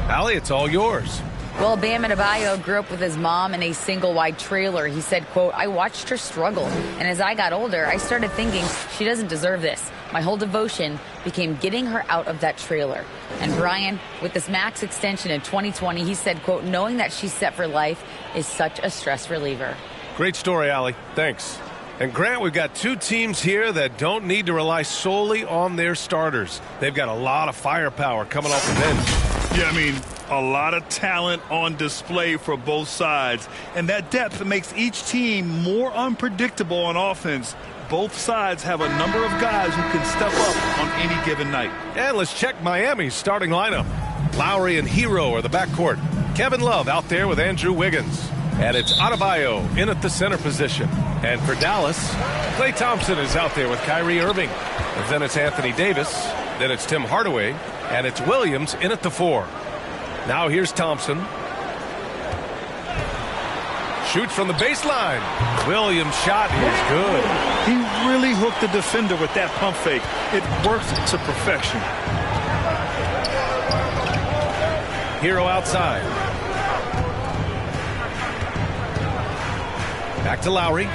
Allie, it's all yours. Well, Bam Adebayo grew up with his mom in a single-wide trailer. He said, quote, "I watched her struggle, and as I got older, I started thinking she doesn't deserve this. My whole devotion became getting her out of that trailer." And Brian, with this max extension in 2020, he said, quote, "Knowing that she's set for life is such a stress reliever." Great story, Allie. Thanks. And Grant, we've got two teams here that don't need to rely solely on their starters. They've got a lot of firepower coming off the bench. Yeah, I mean, a lot of talent on display for both sides. And that depth makes each team more unpredictable on offense. Both sides have a number of guys who can step up on any given night. And let's check Miami's starting lineup. Lowry and Hero are the backcourt. Kevin Love out there with Andrew Wiggins. And it's Adebayo in at the center position. And for Dallas, Klay Thompson is out there with Kyrie Irving. And then it's Anthony Davis. Then it's Tim Hardaway. And it's Williams in at the 4. Now here's Thompson. Shoots from the baseline. Williams' shot is good. He really hooked the defender with that pump fake. It worked to perfection. Hero outside. Back to Lowry.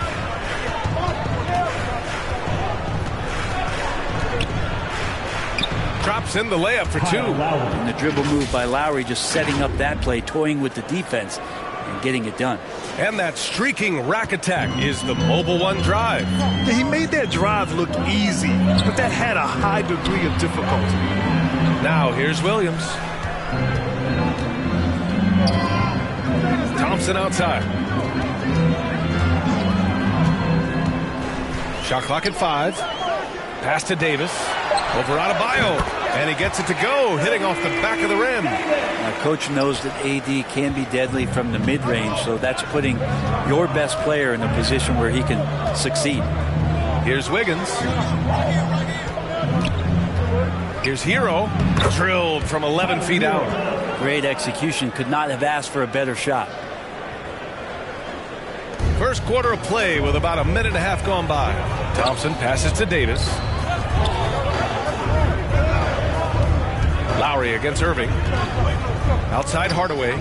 Drops in the layup for 2. And the dribble move by Lowry, just setting up that play, toying with the defense and getting it done. And that streaking rack attack is the Mobile One drive. He made that drive look easy, but that had a high degree of difficulty. Now here's Williams. Thompson outside. Shot clock at 5. Pass to Davis. Over Adebayo. And he gets it to go, hitting off the back of the rim. Now, Coach knows that AD can be deadly from the mid-range, so that's putting your best player in a position where he can succeed. Here's Wiggins. Here's Hero. Drilled from 11 feet out. Great execution. Could not have asked for a better shot. First quarter of play with about a minute and a half gone by. Thompson passes to Davis. Lowry against Irving. Outside Hardaway.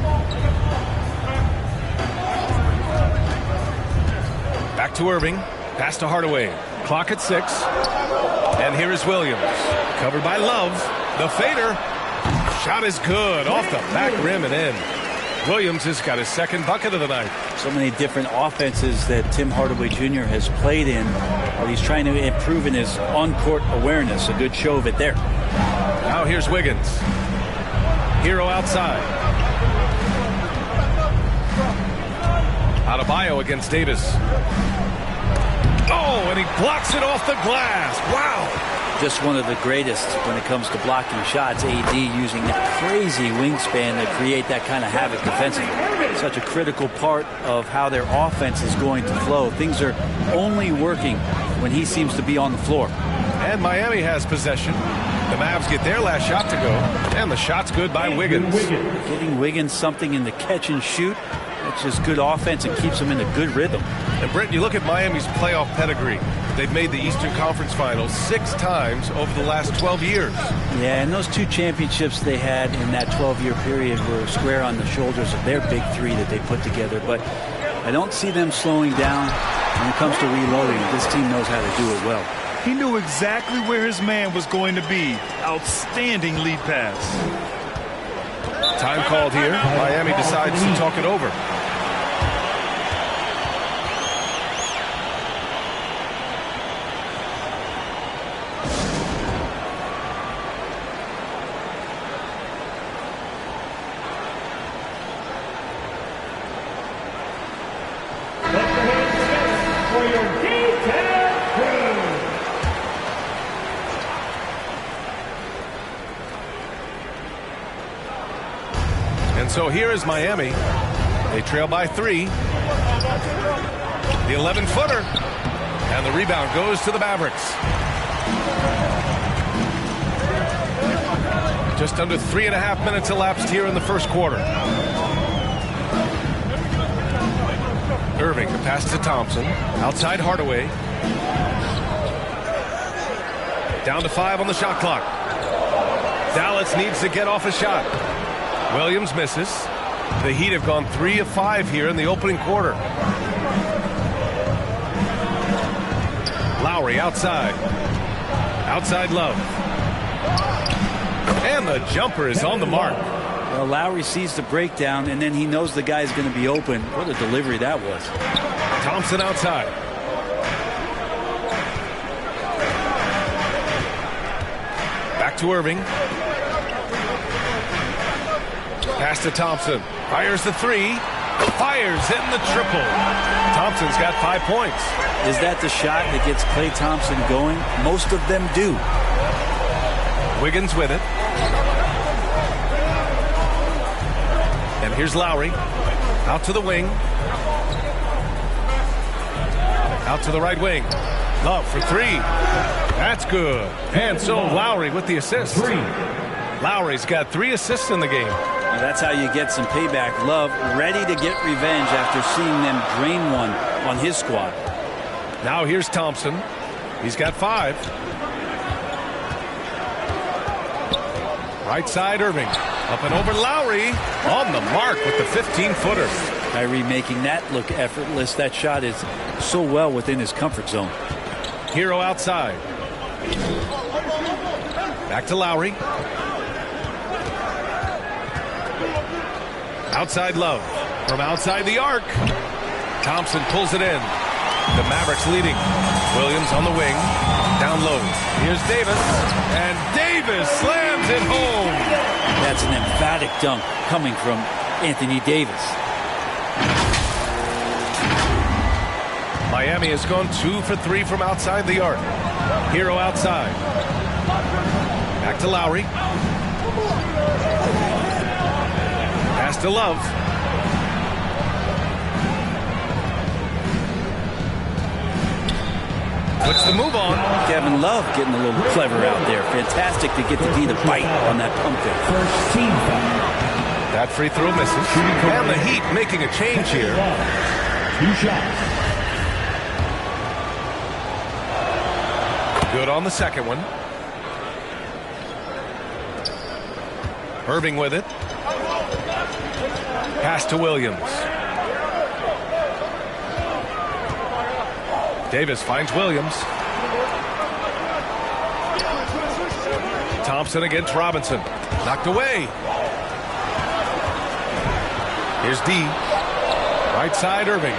Back to Irving. Pass to Hardaway. Clock at 6. And here is Williams. Covered by Love. The fader. Shot is good. Off the back rim and in. Williams has got his second bucket of the night. So many different offenses that Tim Hardaway Jr. has played in while he's trying to improve in his on-court awareness. A good show of it there. Now here's Wiggins. Hero outside. Adebayo against Davis. Oh, and he blocks it off the glass. Wow. Just one of the greatest when it comes to blocking shots. AD using that crazy wingspan to create that kind of havoc defensively. Such a critical part of how their offense is going to flow. Things are only working when he seems to be on the floor. And Miami has possession. The Mavs get their last shot to go. And the shot's good by Wiggins. Getting Wiggins something in the catch and shoot. That's just good offense and keeps him in a good rhythm. And Brent, you look at Miami's playoff pedigree. They've made the Eastern Conference Finals 6 times over the last 12 years. Yeah, and those 2 championships they had in that 12-year period were square on the shoulders of their big 3 that they put together. But I don't see them slowing down when it comes to reloading. This team knows how to do it well. He knew exactly where his man was going to be. Outstanding lead pass. Time called here. Miami decides to talk it over. So here is Miami. They trail by 3. The 11-footer. And the rebound goes to the Mavericks. Just under 3.5 minutes elapsed here in the first quarter. Irving, the pass to Thompson. Outside Hardaway. Down to 5 on the shot clock. Dallas needs to get off a shot. Williams misses. The Heat have gone 3 of 5 here in the opening quarter. Lowry outside. Outside Love. And the jumper is on the mark. Well, Lowry sees the breakdown, and then he knows the guy's going to be open. What a delivery that was. Thompson outside. Back to Irving. Pass to Thompson. Fires the 3. Fires in the triple. Thompson's got 5 points. Is that the shot that gets Klay Thompson going? Most of them do. Wiggins with it. And here's Lowry. Out to the wing. Out to the right wing. Love for 3. That's good. And so Lowry with the assist. Lowry's got 3 assists in the game. Now that's how you get some payback. Love ready to get revenge after seeing them drain one on his squad. Now here's Thompson. He's got 5. Right side Irving. Up and over Lowry. On the mark with the 15-footer. Kyrie making that look effortless. That shot is so well within his comfort zone. Hero outside. Back to Lowry. Outside Love. From outside the arc. Thompson pulls it in. The Mavericks leading. Williams on the wing. Down low. Here's Davis. And Davis slams it home. That's an emphatic dunk coming from Anthony Davis. Miami has gone 2 for 3 from outside the arc. Hero outside. Back to Lowry. Pass to Love. Puts the move on. Kevin Love getting a little clever out there. Fantastic to get the D to bite on that pump there. First team foul. That free throw misses. And the Heat making a change here. 2 shots. Good on the second one. Irving with it. Pass to Williams. Davis finds Williams. Thompson against Robinson. Knocked away. Here's D. Right side Irving.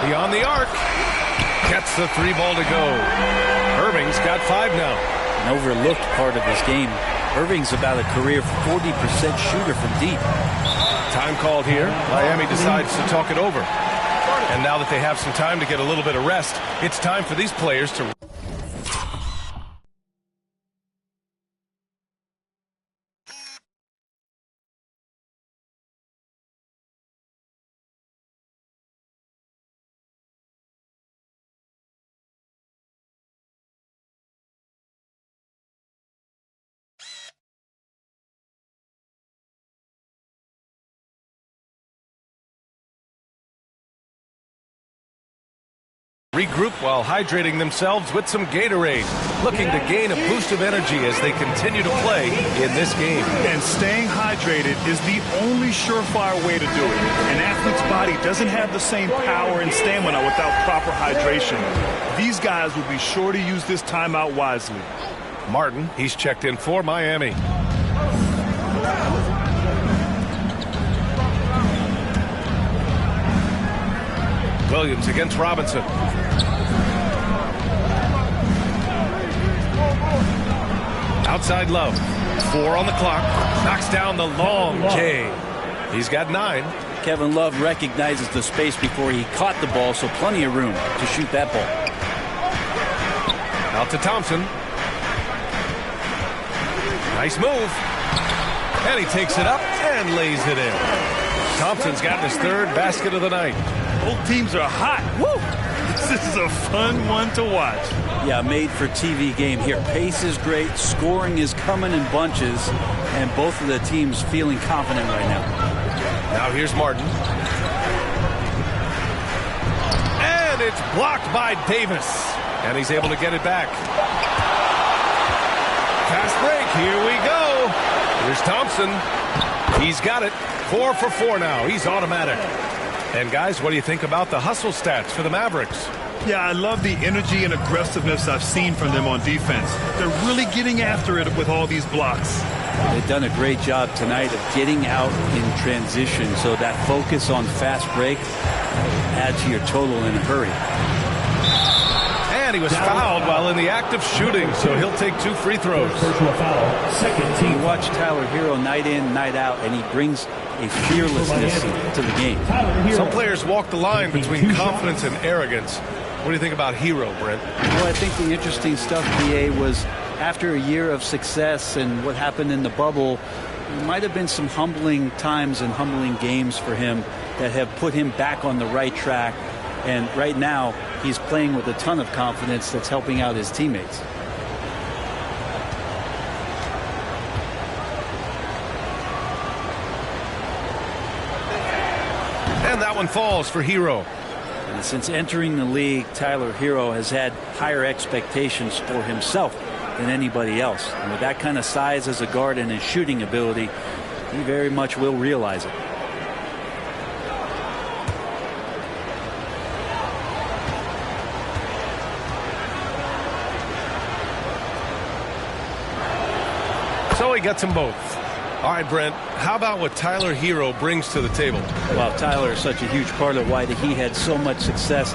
Beyond the arc. Gets the 3 ball to go. Irving's got 5 now. An overlooked part of his game. Irving's about a career 40% shooter from deep. Time called here. Miami decides to talk it over. And now that they have some time to get a little bit of rest, it's time for these players to... regroup while hydrating themselves with some Gatorade, looking to gain a boost of energy as they continue to play in this game. And staying hydrated is the only surefire way to do it. An athlete's body doesn't have the same power and stamina without proper hydration. These guys will be sure to use this timeout wisely. Martin, he's checked in for Miami. Williams against Robinson. Outside Love. 4 on the clock. Knocks down the long J. He's got 9. Kevin Love recognizes the space before he caught the ball, so plenty of room to shoot that ball. Out to Thompson. Nice move. And he takes it up and lays it in. Thompson's got his 3rd basket of the night. Both teams are hot. Woo! This is a fun one to watch. Yeah, made for TV game here. Pace is great. Scoring is coming in bunches. And both of the teams feeling confident right now. Now here's Martin. And it's blocked by Davis. And he's able to get it back. Fast break. Here we go. Here's Thompson. He's got it. 4 for 4 now. He's automatic. And guys, what do you think about the hustle stats for the Mavericks? Yeah, I love the energy and aggressiveness I've seen from them on defense. They're really getting after it with all these blocks. They've done a great job tonight of getting out in transition, so that focus on fast break adds to your total in a hurry. And he was fouled while in the act of shooting, so he'll take 2 free throws. Personal foul. Second team. You watch Tyler Hero night in, night out, and he brings a fearlessness to the game. Some players walk the line between confidence and arrogance. What do you think about Hero, Brent? Well, I think the interesting stuff, BA, was after a year of success and what happened in the bubble, there might have been some humbling times and humbling games for him that have put him back on the right track. And right now, he's playing with a ton of confidence that's helping out his teammates. And that one falls for Hero. And since entering the league, Tyler Hero has had higher expectations for himself than anybody else. And with that kind of size as a guard and his shooting ability, he very much will realize it. So he gets them both. All right, Brent, how about what Tyler Hero brings to the table? Well, Tyler is such a huge part of why he had so much success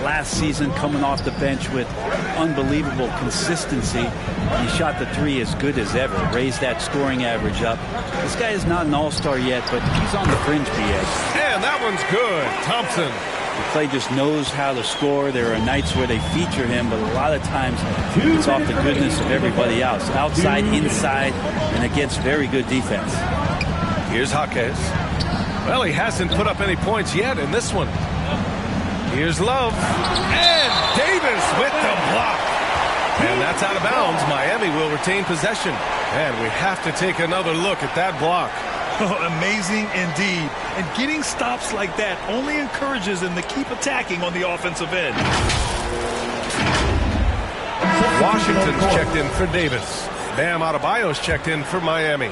last season, coming off the bench with unbelievable consistency. He shot the 3 as good as ever, raised that scoring average up. This guy is not an all-star yet, but he's on the fringe, BA. And that one's good. Thompson. Clay just knows how to score. There are nights where they feature him, but a lot of times it's off the goodness of everybody else. Outside, inside, and against very good defense. Here's Jaquez. Well, he hasn't put up any points yet in this one. Here's Love. And Davis with the block. And that's out of bounds. Miami will retain possession. And we have to take another look at that block. Amazing indeed. And getting stops like that only encourages them to keep attacking on the offensive end. Washington's checked in for Davis. Bam Adebayo's checked in for Miami.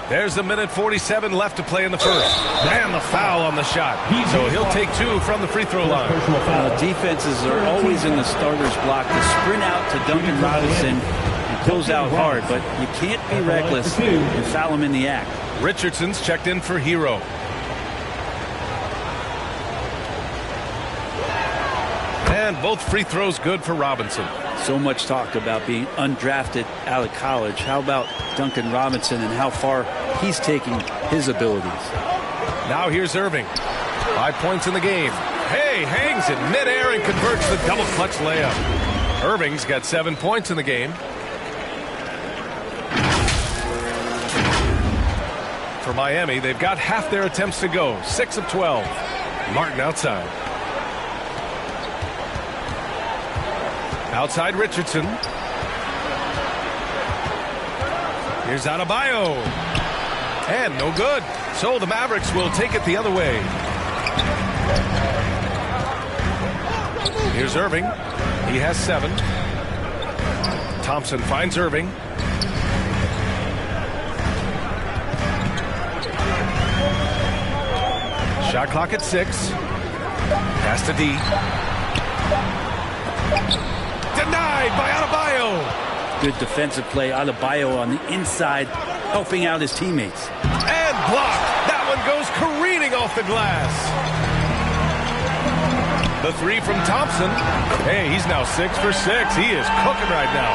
There's a minute 47 left to play in the first. And the foul on the shot. So he'll take 2 from the free throw line. Defenses are always in the starter's block to sprint out to Duncan Robinson and close out hard, but you can't be reckless and foul him in the act. Richardson's checked in for Hero. And both free throws good for Robinson. So much talk about being undrafted out of college. How about Duncan Robinson and how far he's taking his abilities? Now here's Irving. 5 points in the game. Hey, hangs in midair and converts the double clutch layup. Irving's got 7 points in the game. For Miami, they've got half their attempts to go. 6 of 12. Martin outside. Outside Richardson. Here's Adebayo. And no good. So the Mavericks will take it the other way. Here's Irving. He has 7. Thompson finds Irving. Shot clock at 6. Pass to D. Denied by Adebayo. Good defensive play. Adebayo on the inside, helping out his teammates. And blocked. That one goes careening off the glass. The 3 from Thompson. Hey, he's now 6 for 6. He is cooking right now.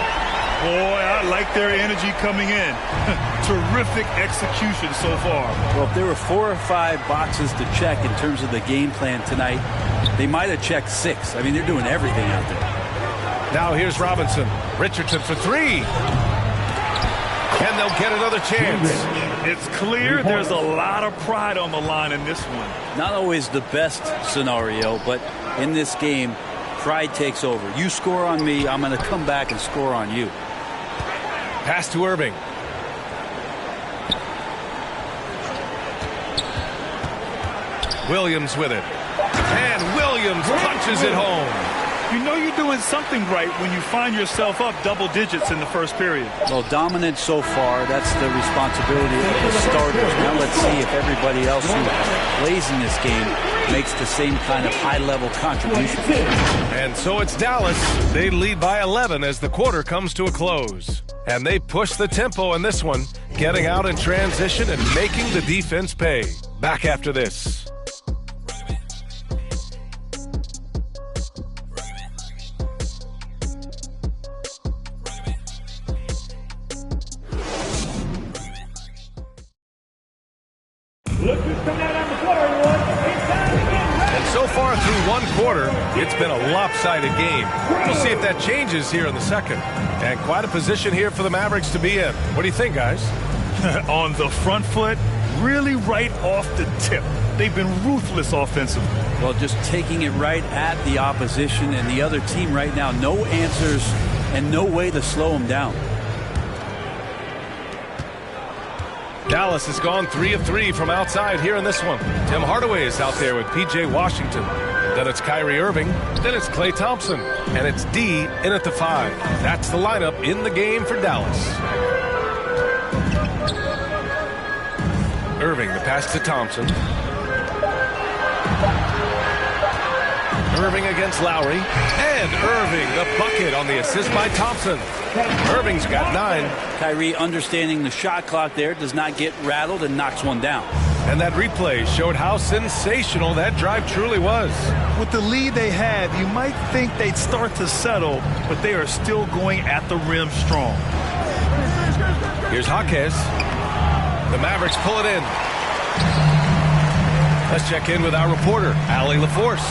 Boy, I like their energy coming in. Terrific execution so far. Well, if there were 4 or 5 boxes to check in terms of the game plan tonight, they might have checked 6. I mean, they're doing everything out there. Now here's Robinson. Richardson for 3. And they'll get another chance. It's clear there's a lot of pride on the line in this one. Not always the best scenario, but in this game, pride takes over. You score on me, I'm going to come back and score on you. Pass to Irving. Williams with it. And Williams punches it home. You know you you're doing something right when you find yourself up double digits in the first period. Well, dominant so far. That's the responsibility of the starters. Now let's see if everybody else who plays in this game makes the same kind of high-level contribution. And so it's Dallas. They lead by 11 as the quarter comes to a close. And they push the tempo in this one, getting out in transition and making the defense pay. Back after this. And so far through one quarter, it's been a lopsided game. We'll see if that changes here in the second. And quite a position here for the Mavericks to be in. What do you think, guys? On the front foot, really right off the tip. They've been ruthless offensively. Well, just taking it right at the opposition and the other team right now. No answers and no way to slow them down. Dallas has gone 3 of 3 from outside here in this one. Tim Hardaway is out there with P.J. Washington. Then it's Kyrie Irving. Then it's Klay Thompson. And it's D in at the 5. That's the lineup in the game for Dallas. Irving, the pass to Thompson. Irving against Lowry. And Irving, the bucket on the assist by Thompson. Irving's got 9. Kyrie, understanding the shot clock there, does not get rattled and knocks one down. And that replay showed how sensational that drive truly was. With the lead they have, you might think they'd start to settle, but they are still going at the rim strong. Here's Jaquez. The Mavericks pull it in. Let's check in with our reporter, Allie LaForce.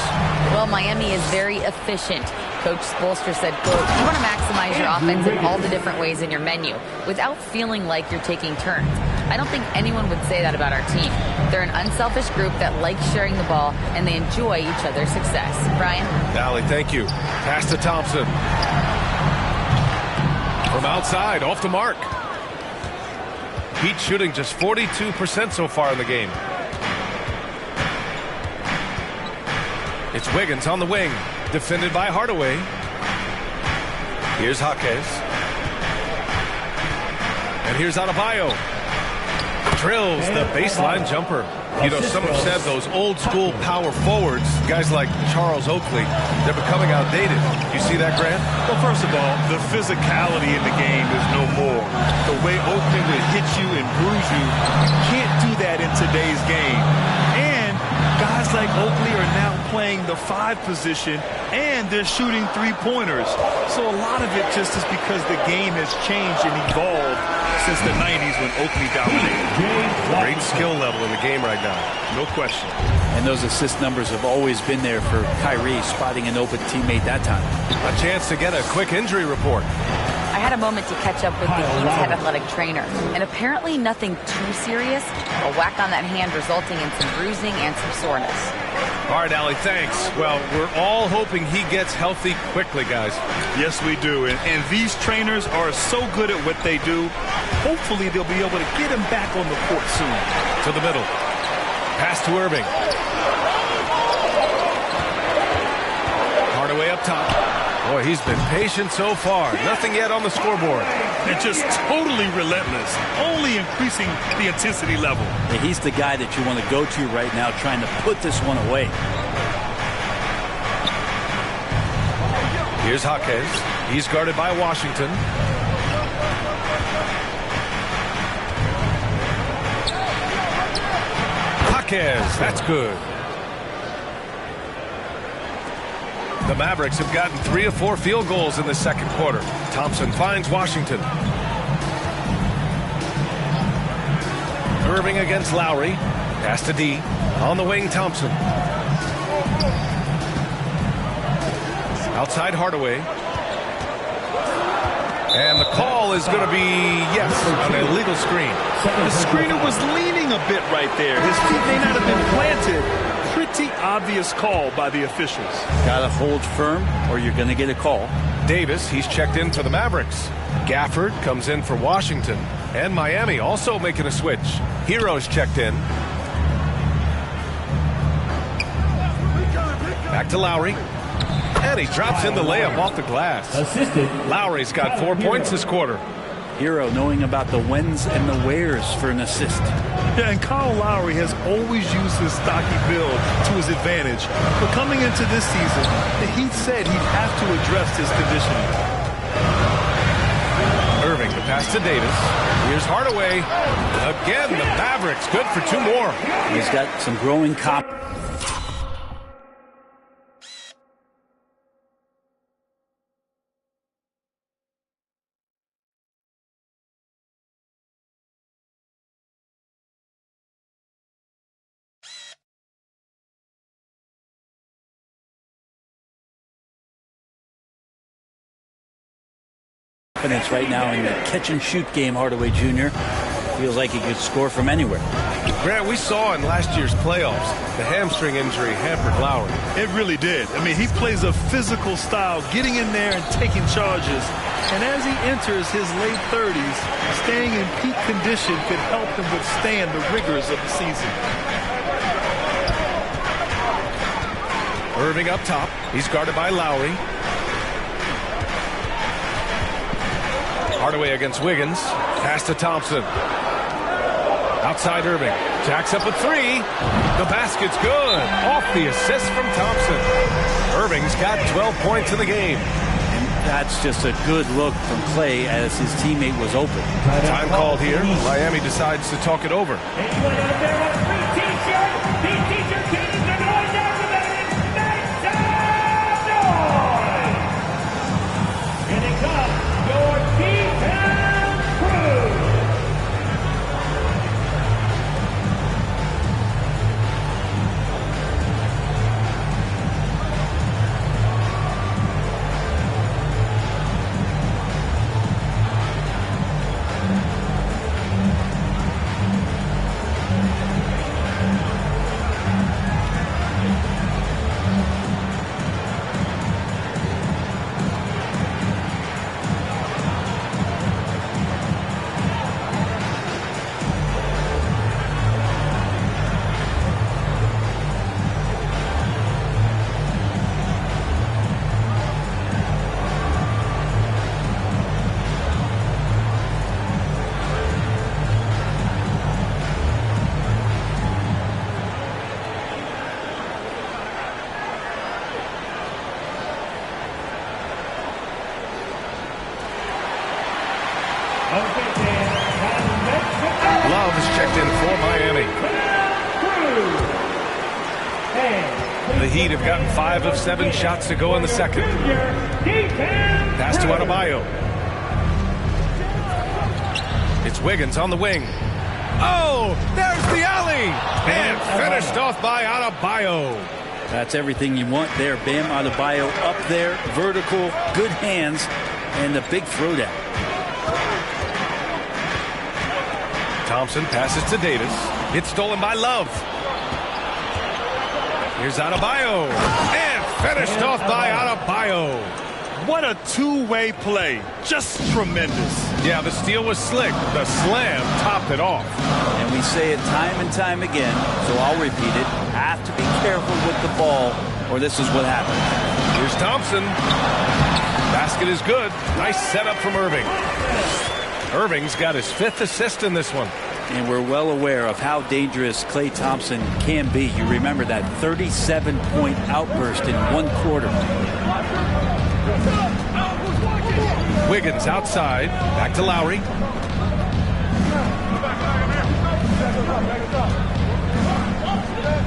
Well, Miami is very efficient. Coach Spoelstra said, quote, you want to maximize your offense in all the different ways in your menu without feeling like you're taking turns. I don't think anyone would say that about our team. They're an unselfish group that likes sharing the ball, and they enjoy each other's success. Brian? Allie, thank you. Pass to Thompson. From outside, off the mark. Heat shooting just 42% so far in the game. It's Wiggins on the wing, defended by Hardaway. Here's Jaquez. And here's Adebayo. Drills the baseline jumper. You know, some have said those old school power forwards, guys like Charles Oakley, they're becoming outdated. You see that, Grant? Well, first of all, the physicality in the game is no more. The way Oakley would hit you and bruise you, you can't do that in today's game. And guys like Oakley are now playing the 5 position, and they're shooting 3-pointers. So a lot of it just is because the game has changed and evolved since the 90s when Oakley dominated. Great skill level in the game right now. No question. And those assist numbers have always been there for Kyrie, spotting an open teammate that time. A chance to get a quick injury report. I had a moment to catch up with the Heat's head athletic trainer, and apparently nothing too serious. A whack on that hand resulting in some bruising and some soreness. All right, Allie, thanks. Well, we're all hoping he gets healthy quickly, guys. Yes, we do. And these trainers are so good at what they do. Hopefully, they'll be able to get him back on the court soon. To the middle. Pass to Irving. Hardaway up top. Boy, he's been patient so far. Nothing yet on the scoreboard. And just totally relentless, only increasing the intensity level. Yeah, he's the guy that you want to go to right now, trying to put this one away. Here's Jaquez. He's guarded by Washington. Jaquez, that's good. The Mavericks have gotten 3 of 4 field goals in the second quarter. Thompson finds Washington. Irving against Lowry. Pass to D. On the wing, Thompson. Outside Hardaway. And the call is going to be, yes, an illegal screen. The screener was leaning a bit right there. His feet may not have been planted. Pretty obvious call by the officials. Gotta hold firm or you're gonna get a call. Davis, he's checked in for the Mavericks. Gafford comes in for Washington. And Miami also making a switch. Hero's checked in. Back to Lowry. And he drops in the layup off the glass. Assisted. Lowry's got 4 points this quarter. Hero knowing about the whens and the wheres for an assist. Yeah, and Kyle Lowry has always used his stocky build to his advantage. But coming into this season, the Heat said he'd have to address his conditioning. Irving, the pass to Davis. Here's Hardaway. Again, the Mavericks good for 2 more. He's got some growing confidence. Right now in the catch-and-shoot game, Hardaway Jr. feels like he could score from anywhere. Grant, we saw in last year's playoffs, the hamstring injury hampered Lowry. It really did. I mean, he plays a physical style, getting in there and taking charges. And as he enters his late 30s, staying in peak condition could help him withstand the rigors of the season. Irving up top. He's guarded by Lowry. Hardaway against Wiggins. Pass to Thompson. Outside Irving. Jacks up a 3. The basket's good. Off the assist from Thompson. Irving's got 12 points in the game. And that's just a good look from Clay as his teammate was open. Time called here. Miami decides to talk it over. Anyone out there want a free t-shirt? These t-shirt teams are going down to the make some noise! Here they come, your D-Town crew! Love is checked in for Miami. The Heat have gotten 5 of 7 shots to go in the second. Pass to Adebayo. It's Wiggins on the wing. Oh, there's the alley. And finished off by Adebayo. That's everything you want there. Bam Adebayo up there, vertical, good hands, and a big throwdown. Thompson passes to Davis. It's stolen by Love. Here's Adebayo. And finished off by Adebayo. What a two-way play. Just tremendous. Yeah, the steal was slick. The slam topped it off. And we say it time and time again, so I'll repeat it. Have to be careful with the ball, or this is what happens. Here's Thompson. Basket is good. Nice setup from Irving. Irving's got his 5th assist in this one. And we're well aware of how dangerous Klay Thompson can be. You remember that 37-point outburst in 1 quarter. Wiggins outside. Back to Lowry.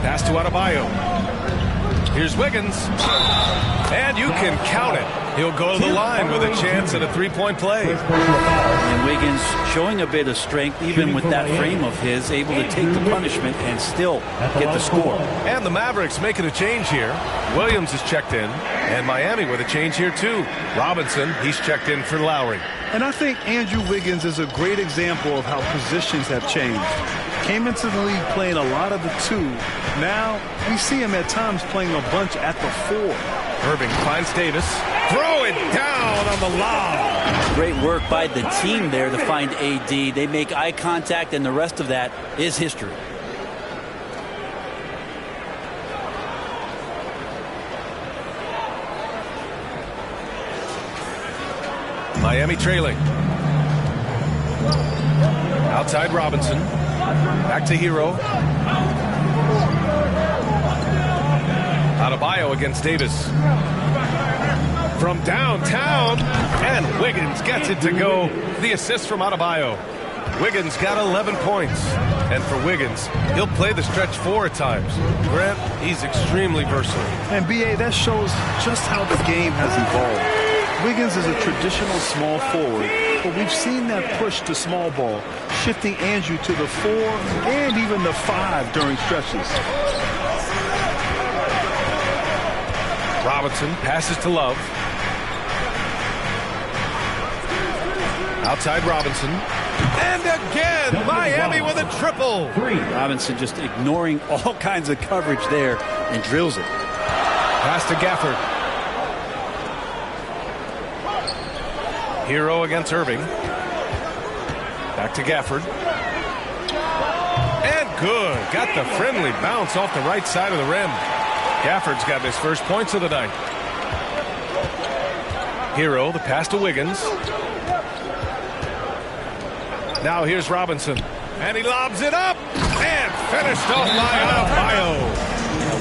Pass to Adebayo. Here's Wiggins. And you can count it. He'll go to the line with a chance at a 3-point play. And Wiggins showing a bit of strength, even with that frame of his, able to take the punishment and still get the score. And the Mavericks making a change here. Williams is checked in. And Miami with a change here, too. Robinson, he's checked in for Lowry. And I think Andrew Wiggins is a great example of how positions have changed. Came into the league playing a lot of the 2. Now we see him at times playing a bunch at the 4. Irving finds Davis. Throw it down on the lob. Great work by the team there to find AD. They make eye contact, and the rest of that is history. Miami trailing. Outside Robinson. Back to Hero. Adebayo against Davis. From downtown, and Wiggins gets it to go. The assist from Adebayo. Wiggins got 11 points. And for Wiggins, he'll play the stretch 4 at times. Grant, he's extremely versatile. And B.A., that shows just how the game has evolved. Wiggins is a traditional small forward, but we've seen that push to small ball, shifting Andrew to the 4 and even the 5 during stretches. Robinson passes to Love. Outside Robinson. And again, Miami with a triple. Robinson just ignoring all kinds of coverage there and drills it. Pass to Gafford. Hero against Irving. Back to Gafford. And good. Got the friendly bounce off the right side of the rim. Gafford's got his first points of the night. Hero, the pass to Wiggins. Now here's Robinson. And he lobs it up. And finished off by Adebayo.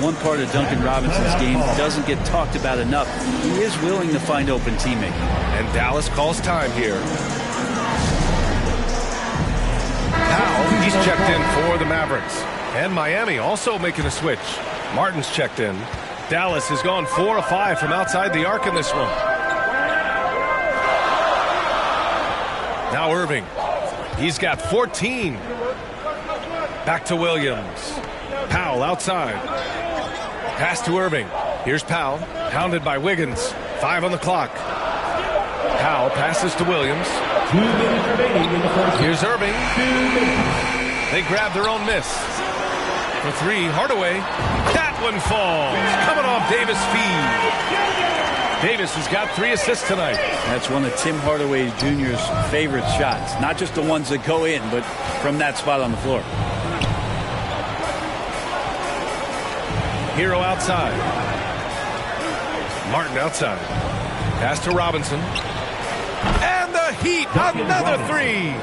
One part of Duncan Robinson's game doesn't get talked about enough. He is willing to find open teammates. And Dallas calls time here. Now he's checked in for the Mavericks. And Miami also making a switch. Martin's checked in. Dallas has gone 4 of 5 from outside the arc in this one. Now Irving. He's got 14. Back to Williams. Powell outside. Pass to Irving. Here's Powell. Pounded by Wiggins. 5 on the clock. Powell passes to Williams. 2 minutes remaining in the first. Here's Irving. They grab their own miss. For 3, Hardaway. That one falls. Coming off Davis' feed. Davis has got 3 assists tonight. That's one of Tim Hardaway Jr.'s favorite shots. Not just the ones that go in, but from that spot on the floor. Hero outside. Martin outside. Pass to Robinson. And the Heat, another 3.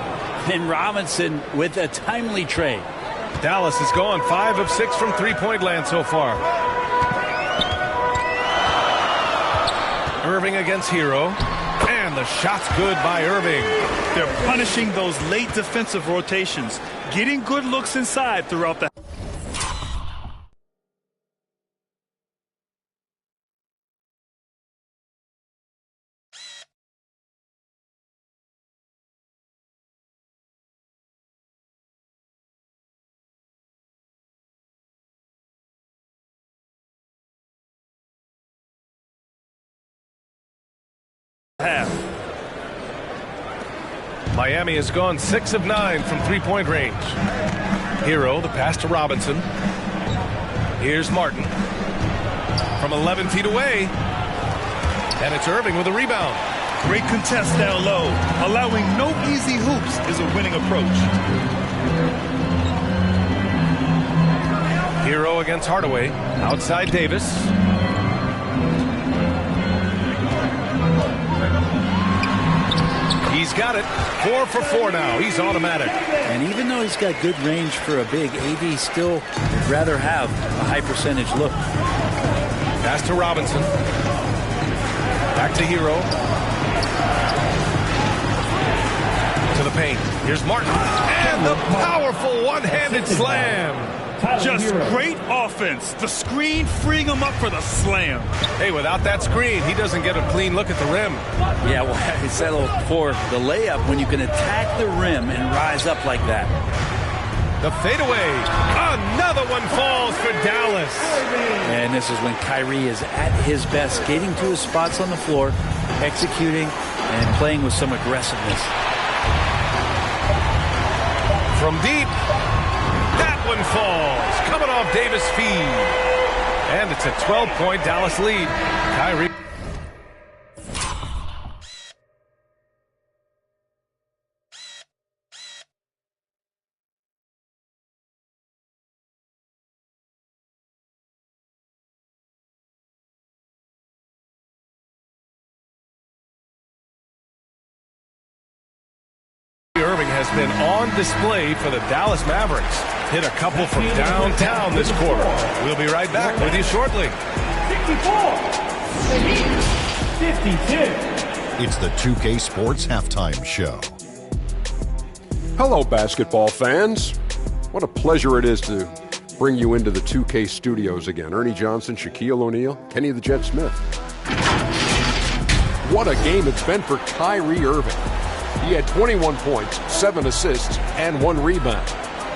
And Robinson with a timely trade. Dallas has gone 5 of 6 from three-point land so far. Irving against Hero. And the shot's good by Irving. They're punishing those late defensive rotations, getting good looks inside throughout the half. Miami has gone 6 of 9 from three-point range. Hero, the pass to Robinson. Here's Martin. From 11 feet away. And it's Irving with a rebound. Great contest down low. Allowing no easy hoops is a winning approach. Hero against Hardaway. Outside Davis. He's got it. 4 for 4 now. He's automatic. And even though he's got good range for a big, AD still would rather have a high percentage look. Pass to Robinson. Back to Hero. To the paint. Here's Martin. And the powerful one-handed slam. Just great offense. The screen freeing him up for the slam. Hey, without that screen, he doesn't get a clean look at the rim. Yeah, well, he settled for the layup when you can attack the rim and rise up like that. The fadeaway. Another one falls for Dallas. And this is when Kyrie is at his best, getting to his spots on the floor, executing, and playing with some aggressiveness. From deep. That one falls. Coming off Davis' feed. And it's a 12-point Dallas lead. Kyrie. has been on display for the Dallas Mavericks. Hit a couple from downtown this quarter. We'll be right back with you shortly. 54. 52. It's the 2K Sports Halftime Show. Hello, basketball fans. What a pleasure it is to bring you into the 2K studios again. Ernie Johnson, Shaquille O'Neal, Kenny the Jet Smith. What a game it's been for Kyrie Irving. He had 21 points, 7 assists, and 1 rebound.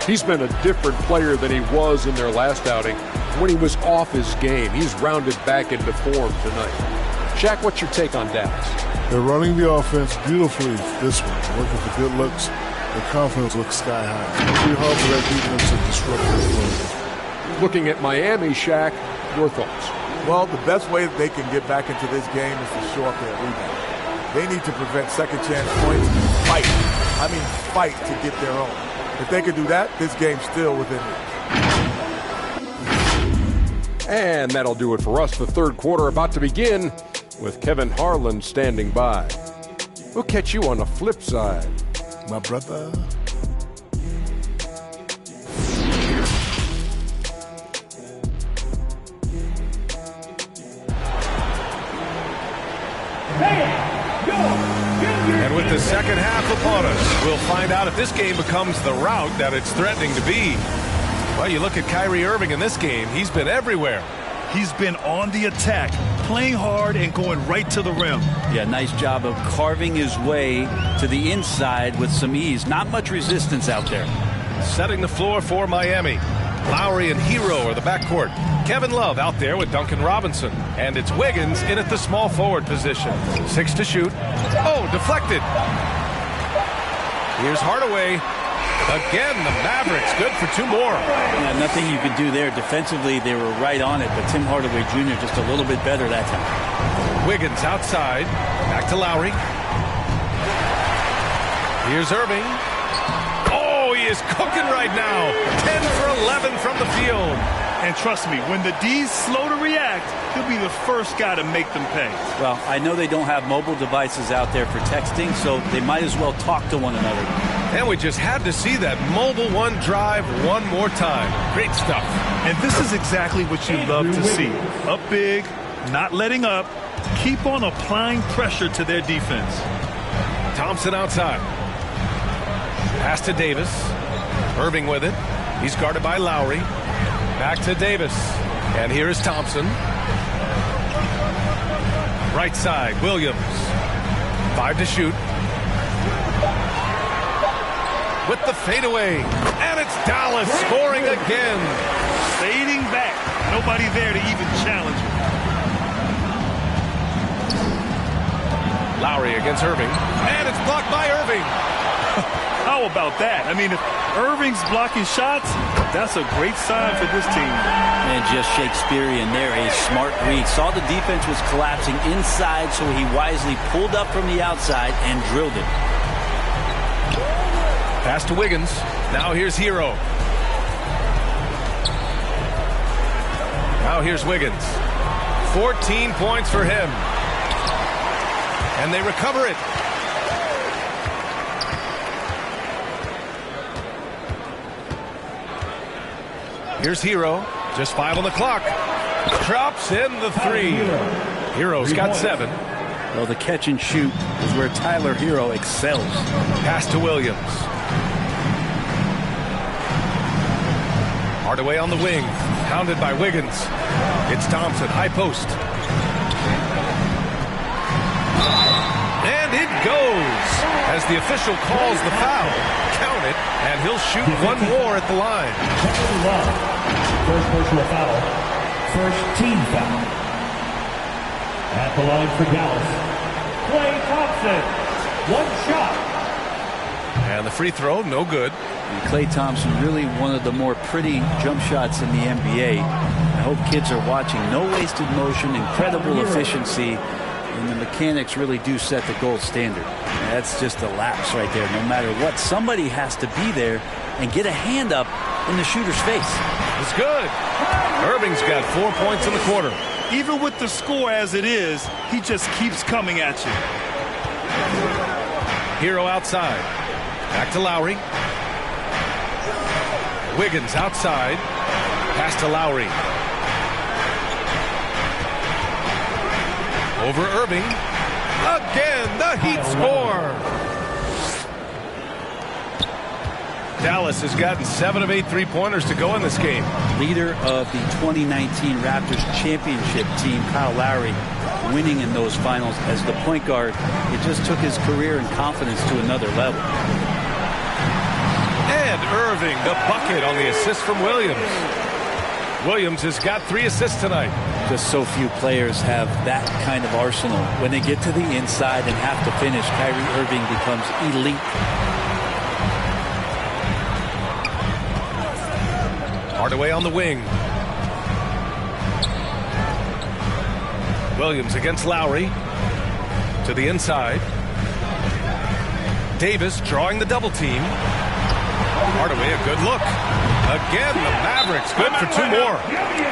He's been a different player than he was in their last outing. When he was off his game, he's rounded back into form tonight. Shaq, what's your take on Dallas? They're running the offense beautifully this one, working for good looks. The confidence looks sky high. It'll be hard for that defense to disrupt their flow. Looking at Miami, Shaq, your thoughts? Well, the best way that they can get back into this game is to show up their rebound. They need to prevent second chance points and fight. I mean, fight to get their own. If they could do that, this game's still within reach. And that'll do it for us. The third quarter about to begin with Kevin Harlan standing by. We'll catch you on the flip side, My brother. And with the second half upon us, we'll find out if this game becomes the rout that it's threatening to be. Well, you look at Kyrie Irving in this game, he's been everywhere. He's been on the attack, playing hard and going right to the rim. Yeah, nice job of carving his way to the inside with some ease. Not much resistance out there. Setting the floor for Miami. Lowry and Hero are the backcourt. Kevin Love out there with Duncan Robinson. And it's Wiggins in at the small forward position. 6 to shoot. Oh, deflected. Here's Hardaway. Again, the Mavericks good for 2 more. Yeah, nothing you could do there. Defensively, they were right on it, but Tim Hardaway Jr. just a little bit better that time. Wiggins outside. Back to Lowry. Here's Irving. Oh, he is cooking right now. 10 for 11 from the field. And trust me, when the D's slow to react, he'll be the first guy to make them pay. Well, I know they don't have mobile devices out there for texting, so they might as well talk to one another. And we just had to see that mobile one drive one more time. Great stuff. And this is exactly what you love to see. Up big, not letting up, keep on applying pressure to their defense. Thompson outside. Pass to Davis. Irving with it. He's guarded by Lowry. Back to Davis. And here is Thompson. Right side, Williams. 5 to shoot. With the fadeaway. And it's Dallas scoring again. Fading back. Nobody there to even challenge him. Lowry against Irving. And it's blocked by Irving. How about that? I mean, if Irving's blocking shots, that's a great sign for this team. And just Shakespearean there, a smart read. Saw the defense was collapsing inside, so he wisely pulled up from the outside and drilled it. Pass to Wiggins. Now here's Hero. Now here's Wiggins. 14 points for him. And they recover it. Here's Hero. Just 5 on the clock. Drops in the 3. Hero's got 7. Well, the catch and shoot is where Tyler Hero excels. Pass to Williams. Hardaway on the wing. Pounded by Wiggins. It's Thompson. High post. And it goes. As the official calls the foul. Count it. And he'll shoot 1 more at the line. First personal foul. First team foul. At the line for Dallas, Klay Thompson. 1 shot. And the free throw, no good. And Klay Thompson, really one of the more pretty jump shots in the NBA. I hope kids are watching. No wasted motion, incredible efficiency, and the mechanics really do set the gold standard. And that's just a lapse right there. No matter what, somebody has to be there and get a hand up in the shooter's face. It's good. Irving's got 4 points in the quarter. Even with the score as it is, he just keeps coming at you. Hero outside. Back to Lowry. Wiggins outside. Pass to Lowry. Over Irving. Again, the Heat score. Dallas has gotten 7 of 8 three-pointers to go in this game. Leader of the 2019 Raptors championship team, Kyle Lowry, winning in those finals as the point guard. It just took his career and confidence to another level. And Irving, the bucket on the assist from Williams. Williams has got 3 assists tonight. Just so few players have that kind of arsenal. When they get to the inside and have to finish, Kyrie Irving becomes elite. Hardaway on the wing. Williams against Lowry. To the inside. Davis drawing the double team. Hardaway, a good look. Again, the Mavericks good for 2 more.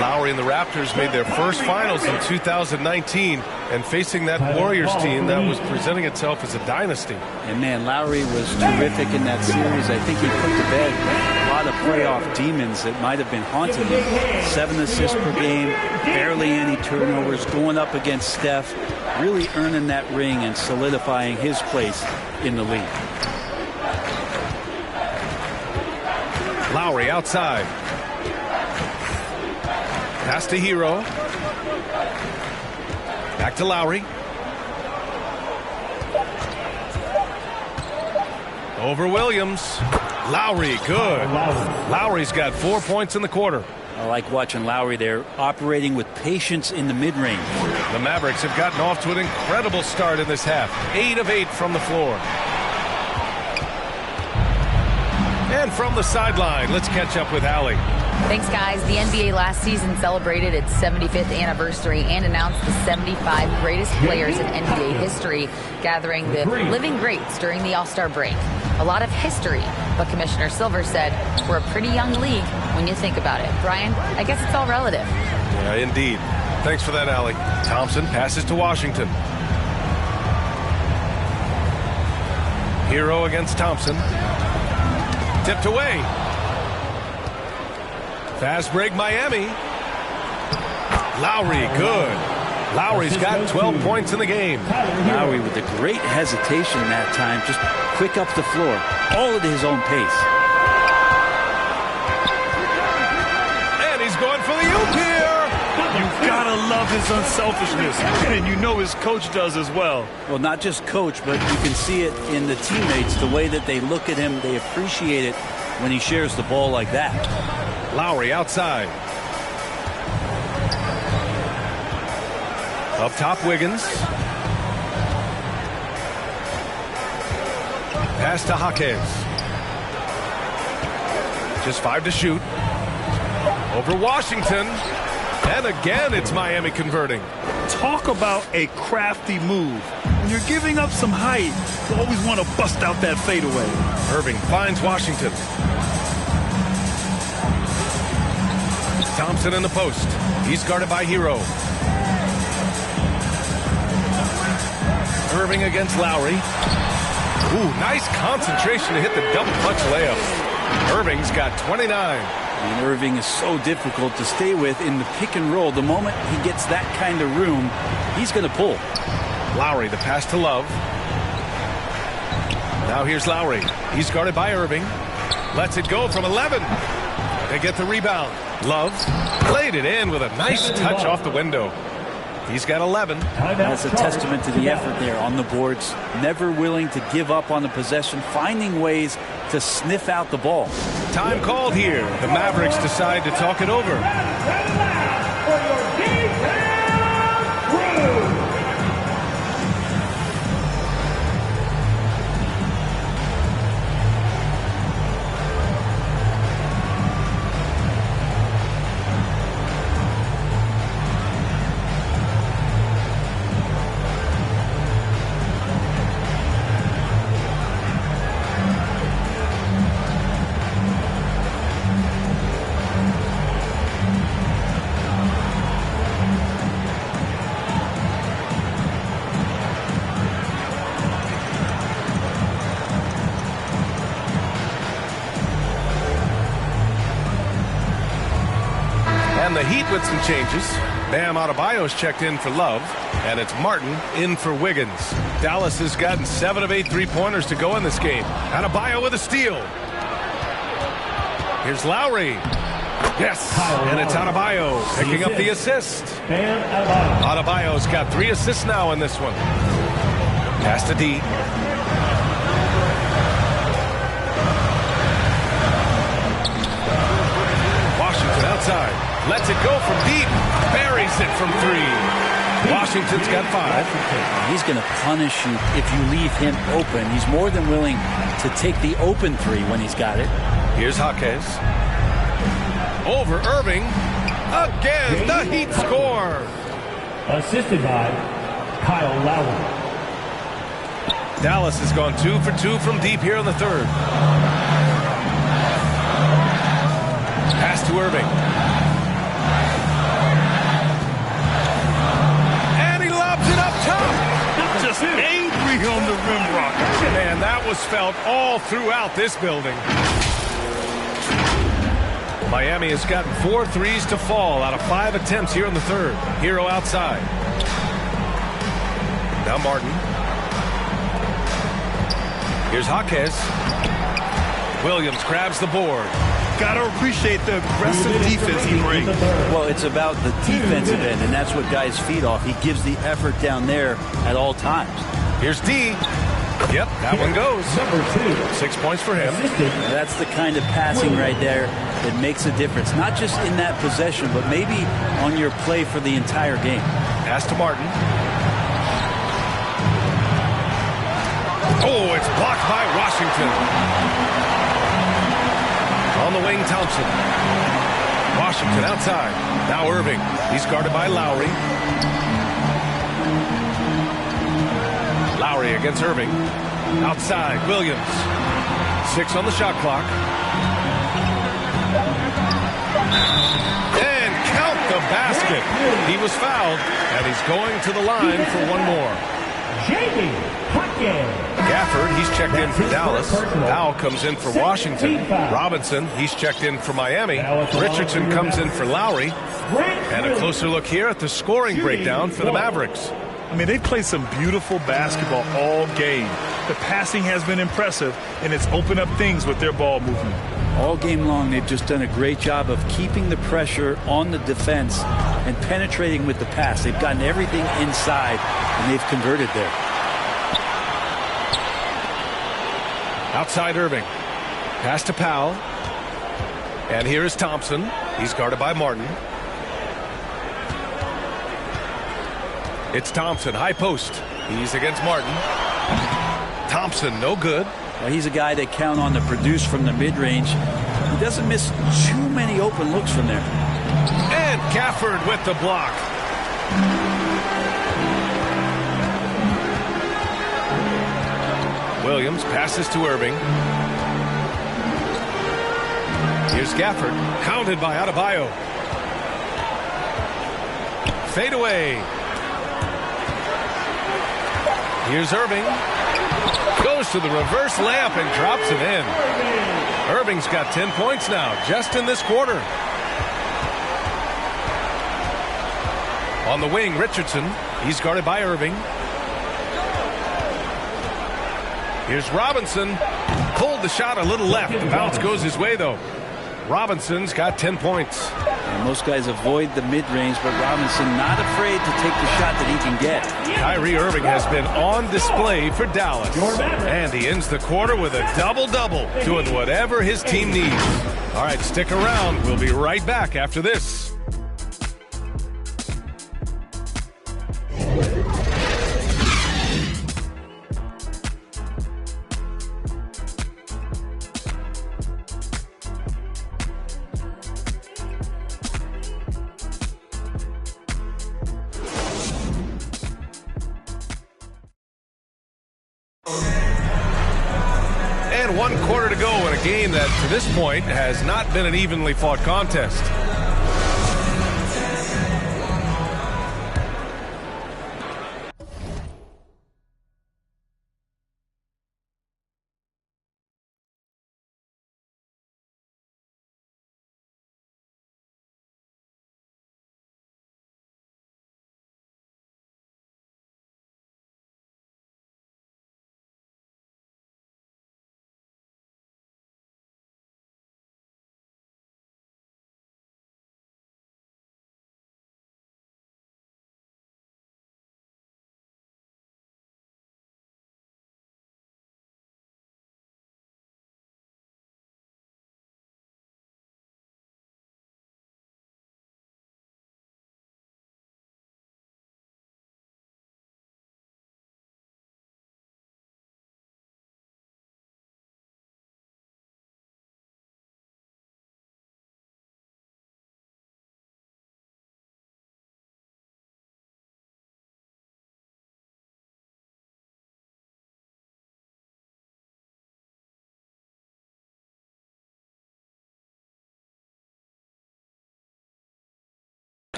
Lowry and the Raptors made their first finals in 2019, and facing that Warriors team that was presenting itself as a dynasty. And man, Lowry was terrific in that series. I think he put to bed a lot of playoff demons that might have been haunting him. 7 assists per game, barely any turnovers, going up against Steph, really earning that ring and solidifying his place in the league. Lowry outside. Pass to Hero. Back to Lowry. Over Williams. Lowry, good. Lowry's got 4 points in the quarter. I like watching Lowry there, operating with patience in the mid-range. The Mavericks have gotten off to an incredible start in this half. 8 of 8 from the floor. And from the sideline, let's catch up with Allie. Thanks, guys. The NBA last season celebrated its 75th anniversary and announced the 75 greatest players in NBA history, gathering the living greats during the All-Star break. A lot of history, but Commissioner Silver said we're a pretty young league when you think about it. Brian, I guess it's all relative. Yeah, indeed. Thanks for that, Allie. Thompson passes to Washington. Hero against Thompson. Tipped away. Fast break, Miami. Lowry, good. Lowry's got 12 points in the game. Lowry with a great hesitation that time, just quick up the floor, all at his own pace. And he's going for the oop here. You gotta love his unselfishness, and you know his coach does as well. Well, not just coach, but you can see it in the teammates, the way that they look at him. They appreciate it when he shares the ball like that. Lowry outside. Up top, Wiggins. Pass to Jaquez. Just 5 to shoot. Over Washington. And again, it's Miami converting. Talk about a crafty move. When you're giving up some height, you always want to bust out that fadeaway. Irving finds Washington. Thompson in the post. He's guarded by Hero. Irving against Lowry. Ooh, nice concentration to hit the double clutch layup. Irving's got 29. And Irving is so difficult to stay with in the pick and roll. The moment he gets that kind of room, he's going to pull. Lowry, the pass to Love. Now here's Lowry. He's guarded by Irving. Lets it go from 11. They get the rebound. Love played it in with a nice touch off the window. He's got 11. That's a testament to the effort there on the boards. Never willing to give up on the possession, finding ways to sniff out the ball. Time called here. The Mavericks decide to talk it over. And the Heat with some changes. Bam Adebayo's checked in for Love, and it's Martin in for Wiggins. Dallas has gotten 7 of 8 three-pointers to go in this game. Adebayo with a steal. Here's Lowry. Yes, and it's Adebayo picking up the assist. Adebayo's got 3 assists now in this one. Pass to D. Washington outside. Lets it go from deep. Buries it from 3. Washington's got 5. He's going to punish you if you leave him open. He's more than willing to take the open 3 when he's got it. Here's Jaquez. Over Irving. Again, the Heat score. Assisted by Kyle Lowry. Dallas has gone 2 for 2 from deep here in the third. Pass to Irving. And he lobs it up top. Just angry on the rim rocker. Man, that was felt all throughout this building. Miami has gotten 4 threes to fall out of 5 attempts here in the third. Hero outside. Now Martin. Here's Jaquez. Williams grabs the board. Got to appreciate the aggressive defense he brings. Well, it's about the defensive end, and that's what guys feed off. He gives the effort down there at all times. Here's D. Yep, that one goes. 6 points for him. That's the kind of passing right there that makes a difference. Not just in that possession, but maybe on your play for the entire game. Pass to Martin. Oh, it's blocked by Washington. On the wing, Thompson. Washington outside. Now Irving. He's guarded by Lowry. Lowry against Irving. Outside, Williams. 6 on the shot clock. And count the basket. He was fouled, and he's going to the line for one more. Gafford, he's checked in for Dallas. Powell comes in for Washington. Robinson, he's checked in for Miami. Richardson comes in for Lowry. And a closer look here at the scoring breakdown for the Mavericks. I mean, they play some beautiful basketball all game. The passing has been impressive, and it's opened up things with their ball movement. All game long, they've just done a great job of keeping the pressure on the defense and penetrating with the pass. They've gotten everything inside, and they've converted there. Outside Irving. Pass to Powell. And here is Thompson. He's guarded by Martin. It's Thompson, high post. He's against Martin. Thompson, no good. Well, he's a guy they count on to produce from the mid-range. He doesn't miss too many open looks from there. And Gafford with the block. Williams passes to Irving. Here's Gafford, hounded by Adebayo. Fade away. Here's Irving. Goes to the reverse layup and drops it in. Irving's got 10 points now, just in this quarter. On the wing, Richardson. He's guarded by Irving. Here's Robinson. Pulled the shot a little left. The bounce goes his way, though. Robinson's got 10 points. And most guys avoid the mid-range, but Robinson not afraid to take the shot that he can get. Kyrie Irving has been on display for Dallas. And he ends the quarter with a double-double, doing whatever his team needs. All right, stick around. We'll be right back after this. And 1 quarter to go in a game that, to this point, has not been an evenly fought contest.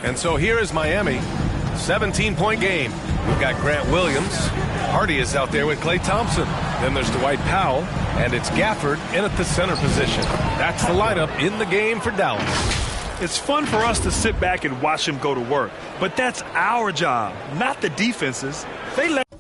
And so here is Miami, 17-point game. We've got Grant Williams. Hardy is out there with Klay Thompson. Then there's Dwight Powell, and it's Gafford in at the center position. That's the lineup in the game for Dallas. It's fun for us to sit back and watch him go to work, but that's our job, not the defense's. They let him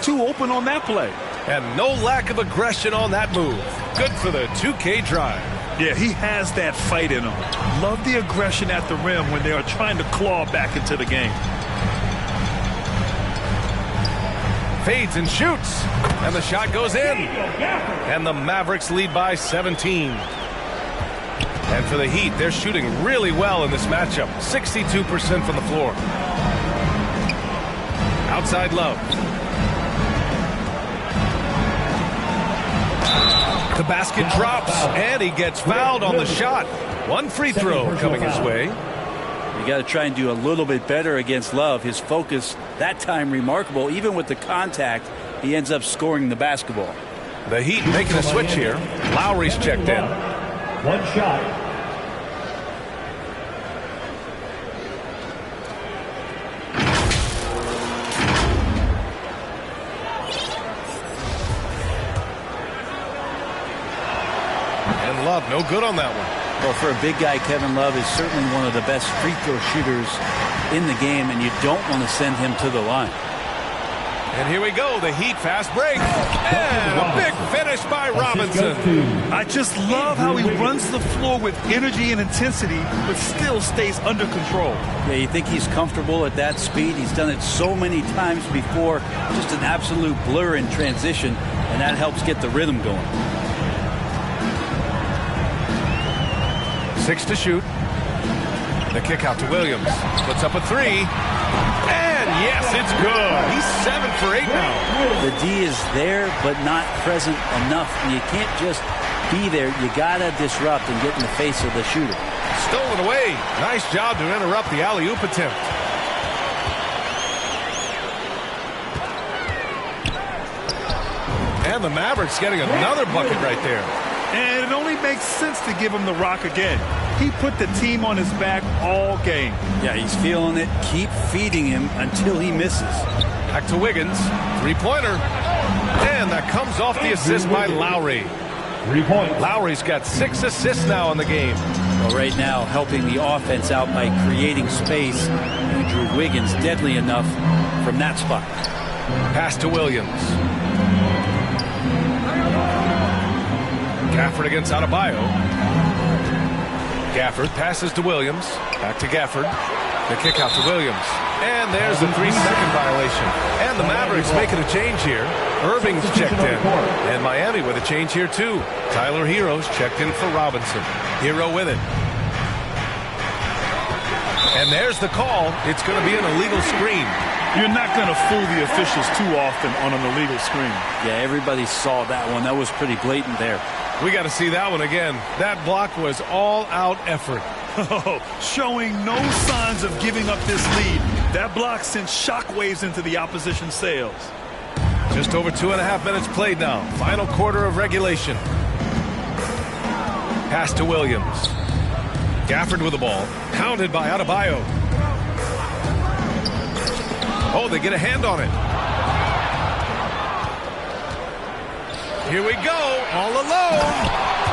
too open on that play. And no lack of aggression on that move. Good for the 2K drive. Yeah, he has that fight in him. Love the aggression at the rim when they are trying to claw back into the game. Fades and shoots. And the shot goes in. And the Mavericks lead by 17. And for the Heat, they're shooting really well in this matchup. 62% from the floor. Outside Love. The basket drops, and he gets fouled on the shot. One free throw coming his way. You got to try and do a little bit better against Love. His focus that time remarkable. Even with the contact, he ends up scoring the basketball. The Heat making a switch here. Lowry's checked in. One shot. Love, no good on that one. Well, for a big guy, Kevin Love is certainly one of the best free throw shooters in the game, and you don't want to send him to the line. And here we go, the Heat fast break. And a big finish by Robinson. I just love how he runs the floor with energy and intensity, but still stays under control. Yeah, you think he's comfortable at that speed. He's done it so many times before. Just an absolute blur in transition, and that helps get the rhythm going. 6 to shoot. The kick out to Williams. Puts up a three. And yes, it's good. He's 7 for 8 now. The D is there, but not present enough. You can't just be there. You got to disrupt and get in the face of the shooter. Stolen away. Nice job to interrupt the alley-oop attempt. And the Mavericks getting another bucket right there. And it only makes sense to give him the rock again. He put the team on his back all game. Yeah, he's feeling it. Keep feeding him until he misses. Back to Wiggins. Three-pointer. And that comes off the assist by Lowry. 3 points. Lowry's got 6 assists now in the game. Well, right now, helping the offense out by creating space. Andrew Wiggins deadly enough from that spot. Pass to Williams. Gafford against Adebayo. Gafford passes to Williams. Back to Gafford. The kick out to Williams. And there's a 3-second violation. And the Mavericks making a change here. Irving's checked in. And Miami with a change here too. Tyler Hero's checked in for Robinson. Hero with it. And there's the call. It's going to be an illegal screen. You're not going to fool the officials too often on an illegal screen. Yeah, everybody saw that one. That was pretty blatant there. We got to see that one again. That block was all-out effort. Showing no signs of giving up this lead. That block sent shockwaves into the opposition sails. Just over 2.5 minutes played now. Final quarter of regulation. Pass to Williams. Gafford with the ball. Pounded by Adebayo. Oh, they get a hand on it. Here we go, all alone.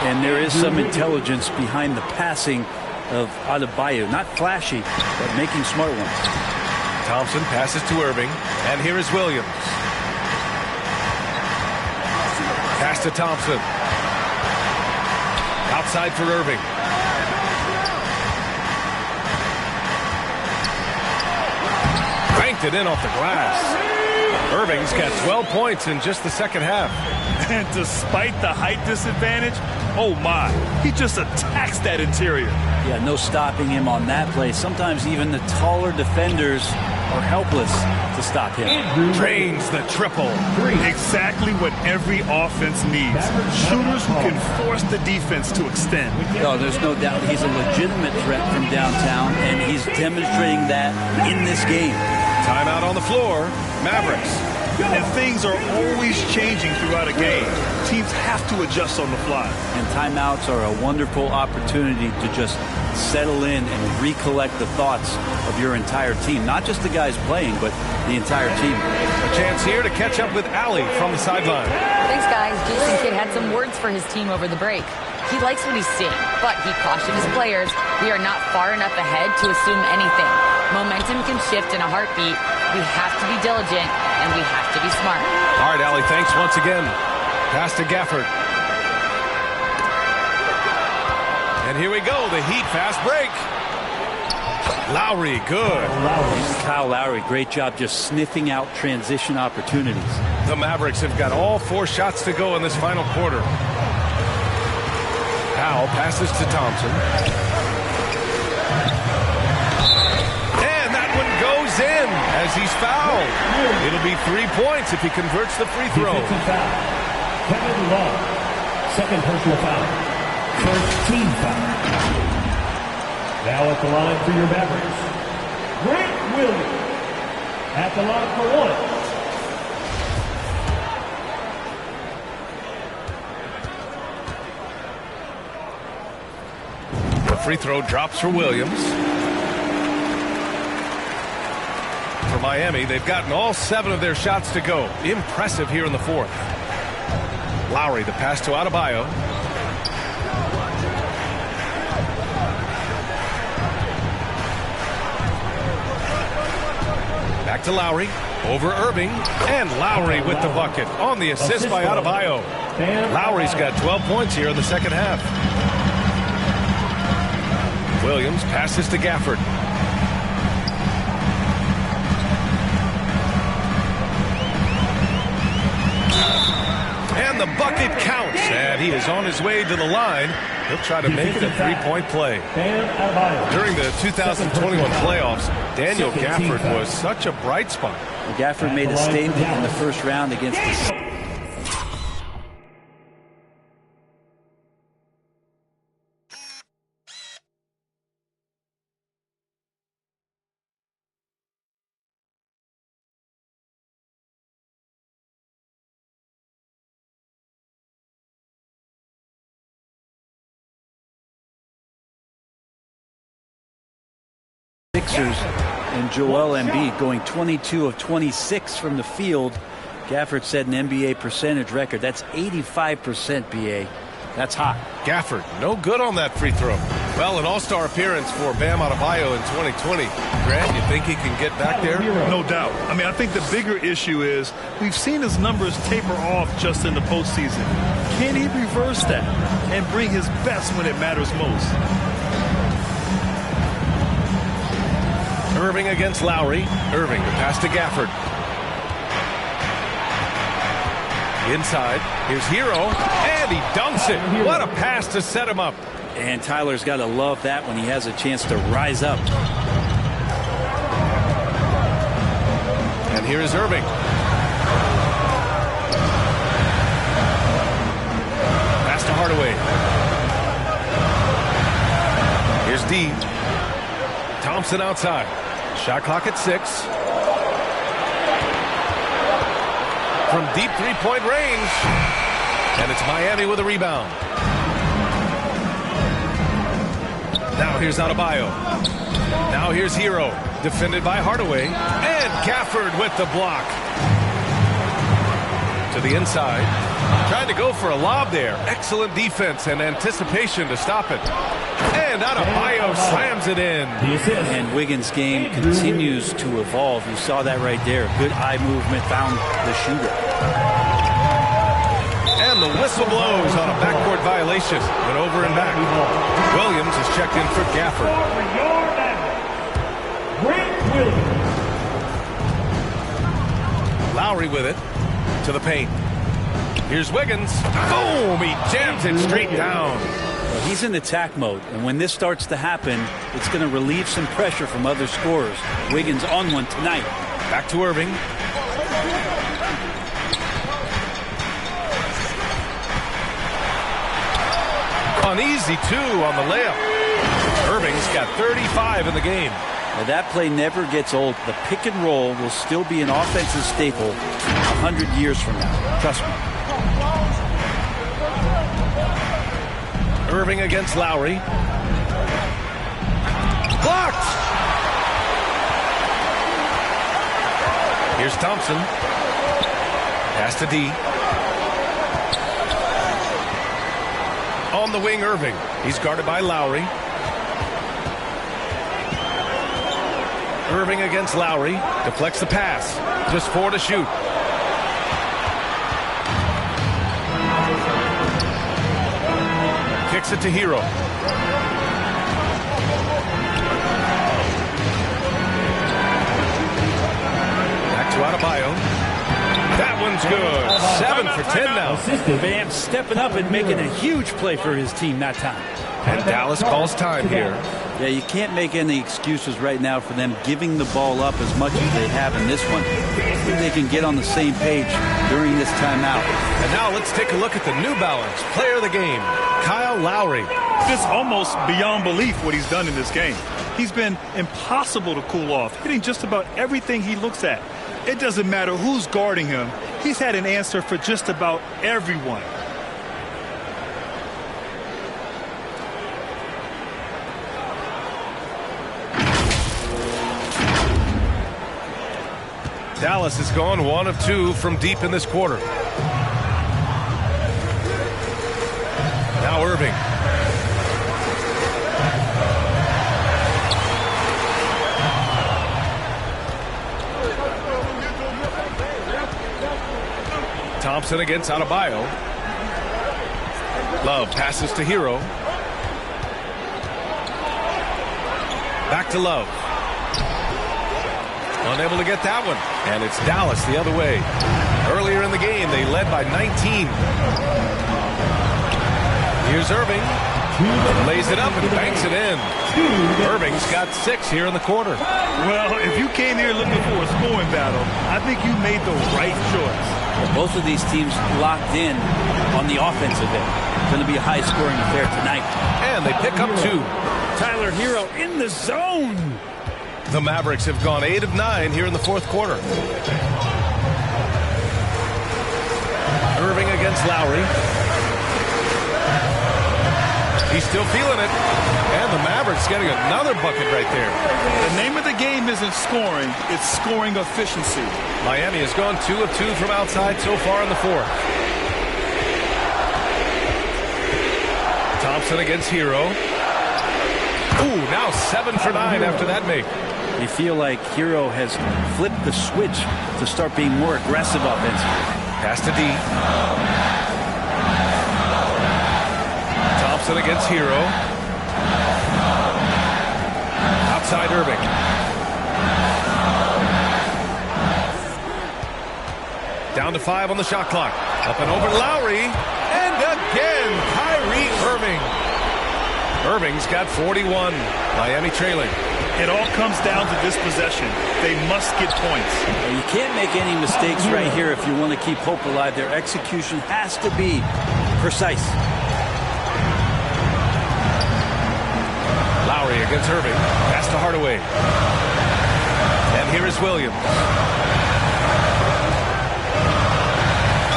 And there is some intelligence behind the passing of Adebayo. Not flashy, but making smart ones. Thompson passes to Irving, and here is Williams. Pass to Thompson. Outside for Irving. Banked it in off the glass. Irving's got 12 points in just the second half. And despite the height disadvantage, oh my, he just attacks that interior. Yeah, no stopping him on that play. Sometimes even the taller defenders are helpless to stop him. Drains the triple. Exactly what every offense needs. Shooters who can force the defense to extend. No, there's no doubt he's a legitimate threat from downtown, and he's demonstrating that in this game. Timeout on the floor. Mavericks. And things are always changing throughout a game. Teams have to adjust on the fly. And timeouts are a wonderful opportunity to just settle in and recollect the thoughts of your entire team. Not just the guys playing, but the entire team. A chance here to catch up with Allie from the sideline. Thanks, guys. Jason Kidd had some words for his team over the break. He likes what he's seeing, but he cautioned his players, we are not far enough ahead to assume anything. Momentum can shift in a heartbeat. We have to be diligent, and we have to be smart. All right, Allie, thanks once again. Pass to Gafford. And here we go, the Heat fast break. Lowry, good. Kyle Lowry, great job just sniffing out transition opportunities. The Mavericks have got all 4 shots to go in this final quarter. Powell passes to Thompson. And that one goes in as he's fouled. It'll be 3 points if he converts the free throw. Kevin Love, second personal foul. First team foul. Now at the line for your Mavericks, Grant Williams. At the line for 1. Free throw drops for Williams. For Miami, they've gotten all 7 of their shots to go. Impressive here in the 4th. Lowry, the pass to Adebayo. Back to Lowry, over Irving, and Lowry with the bucket on the assist by Adebayo. Lowry's got 12 points here in the second half. Williams passes to Gafford. And the bucket counts, and he is on his way to the line. He'll try to make it a 3-point play. During the 2021 playoffs, Daniel Gafford was such a bright spot. Gafford made a statement in the first round against the Sixers and Joel Embiid going 22 of 26 from the field. Gafford set an NBA percentage record. That's 85%, BA. That's hot. Gafford, no good on that free throw. Well, an all-star appearance for Bam Adebayo in 2020. Grant, you think he can get back there? No doubt. I mean, I think the bigger issue is we've seen his numbers taper off just in the postseason. Can he reverse that and bring his best when it matters most? Irving against Lowry. Irving, the pass to Gafford. Inside, here's Hero, and he dunks it. What a pass to set him up. And Tyler's got to love that when he has a chance to rise up. And here is Irving. Pass to Hardaway. Here's D. Thompson outside. Shot clock at 6. From deep three-point range. And it's Miami with a rebound. Now here's Adebayo. Now here's Hero. Defended by Hardaway. And Gafford with the block. To the inside. Trying to go for a lob there. Excellent defense and anticipation to stop it. And Adebayo slams it in. And Wiggins' game continues to evolve. You saw that right there. Good eye movement, found the shooter. And the whistle blows on a backcourt violation. Went over and back. Williams is checked in for Gafford. Lowry with it. To the paint. Here's Wiggins. Boom! He jams it straight down. Well, he's in attack mode, and when this starts to happen, it's going to relieve some pressure from other scorers. Wiggins on one tonight. Back to Irving. An easy 2 on the layup. Irving's got 35 in the game. Well, that play never gets old. The pick and roll will still be an offensive staple 100 years from now. Trust me. Irving against Lowry. Blocked! Here's Thompson. Pass to D. On the wing, Irving. He's guarded by Lowry. Irving against Lowry. Deflects the pass. Just 4 to shoot. Kicks it to Hero. Back to Adebayo. That one's good. 7 for 10 now. Bam stepping up and making a huge play for his team that time. And Dallas calls time here. Yeah, you can't make any excuses right now for them giving the ball up as much as they have in this one. Hopefully they can get on the same page during this timeout. And now let's take a look at the New Balance player of the game, Kyle Lowry. It's almost beyond belief what he's done in this game. He's been impossible to cool off, hitting just about everything he looks at. It doesn't matter who's guarding him. He's had an answer for just about everyone. Dallas has gone 1 of 2 from deep in this quarter. Now Irving. Thompson against Adebayo. Love passes to Hero. Back to Love. Unable to get that one. And it's Dallas the other way. Earlier in the game, they led by 19. Here's Irving. Lays it up and banks it in. Irving's got 6 here in the quarter. Well, if you came here looking for a scoring battle, I think you made the right choice. Both of these teams locked in on the offensive end. It's going to be a high-scoring affair tonight. And they pick up 2. Tyler Hero in the zone. The Mavericks have gone 8 of 9 here in the fourth quarter. Irving against Lowry. He's still feeling it. And the Mavericks getting another bucket right there. The name of the game isn't scoring, it's scoring efficiency. Miami has gone 2 of 2 from outside so far in the fourth. Thompson against Hero. Ooh, now 7 for 9 after that make. You feel like Hero has flipped the switch to start being more aggressive offensively. Pass to D. Thompson against Hero. Outside Irving. Down to 5 on the shot clock. Up and over Lowry. And again, Kyrie Irving. Irving's got 41. Miami trailing. It all comes down to this possession. They must get points. Well, you can't make any mistakes right here if you want to keep hope alive. Their execution has to be precise. Lowry against Irving. Pass to Hardaway. And here is Williams.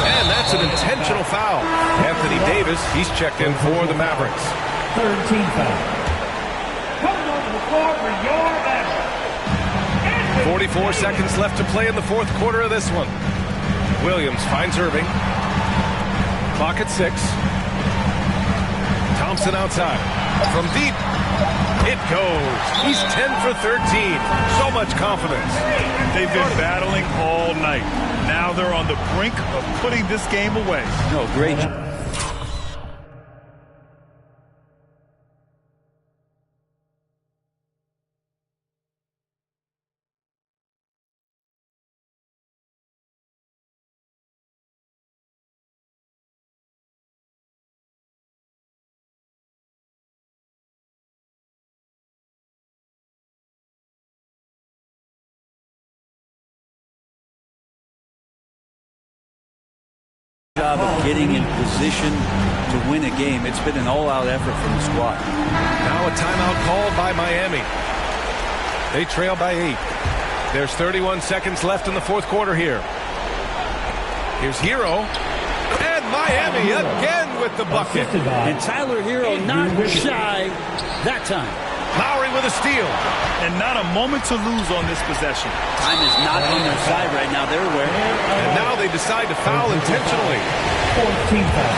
And that's an intentional foul. Anthony Davis, he's checked in for the Mavericks. Third team foul. Coming over the floor for your Mavericks. 44 seconds left to play in the fourth quarter of this one. Williams finds Irving. Clock at 6. Thompson outside. From deep. It goes. He's 10 for 13. So much confidence. They've been battling all night. Now they're on the brink of putting this game away. No, great. Job of getting in position to win a game. It's been an all-out effort from the squad. Now a timeout called by Miami. They trail by 8. There's 31 seconds left in the fourth quarter here. Here's Hero. And Miami again with the bucket. And Tyler Hero not shy that time. Lowry with a steal. And not a moment to lose on this possession. Time is not on their side right now. They're aware. And now they decide to foul intentionally. 14 foul.